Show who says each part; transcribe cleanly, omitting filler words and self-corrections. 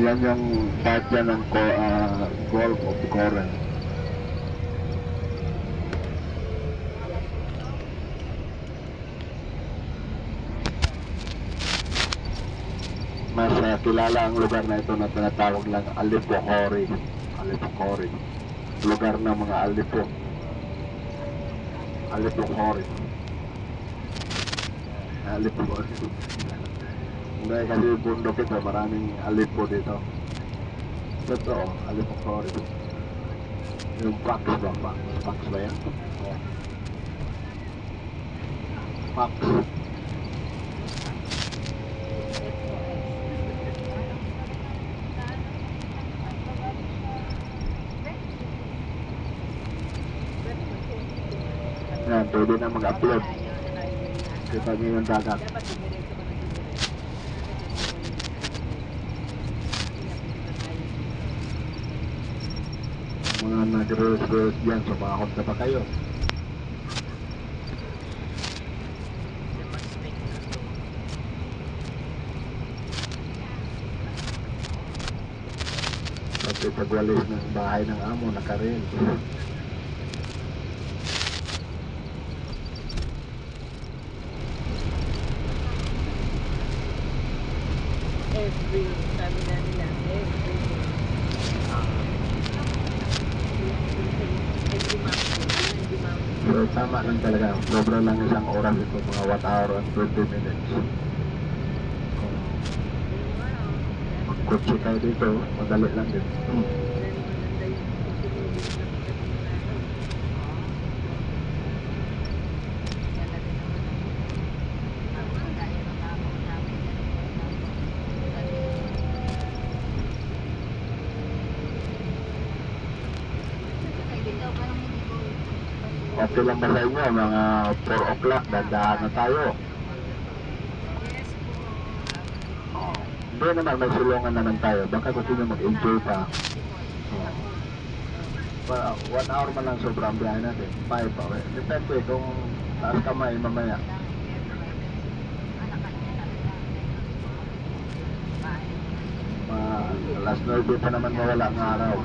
Speaker 1: Yan yung part yan ng Gulf of Corinth. Mas kilala ang lugar na ito na tinatawag lang Aleppo Hori. Aleppo Hori. Lugar ng mga Aleppo. Aleppo Hori. Aleppo Hori. Hindi kasi bundok ito, maraming Aleppo dito. Totoo, Aleppo Hori. Yung Pax ba? Pax ba yan? Pax. Yan, pwede na mag-upload. Kita niyo yung dagat. Mga nag-reels dyan, sumakot na pa kayo. Pati pagwalis ng bahay ng amo, naka-reels.
Speaker 2: Every, sabi na nila, every month.
Speaker 1: So tama lang talaga, sobra lang isang oras ito, mga 1 hour and 20 minutes. Kung magkutsi kayo dito, madali lang din. Okay lang ba sa inyo, mga 4 o'clock, dandahan na tayo. Hindi naman, may sulungan naman tayo. Baka gusto nyo mag-enjoy pa. 1 hour man lang sobrang biyahe natin. 5 pa. Depende kung taas kamay mamaya. Alas 9 pa naman mawala ang araw.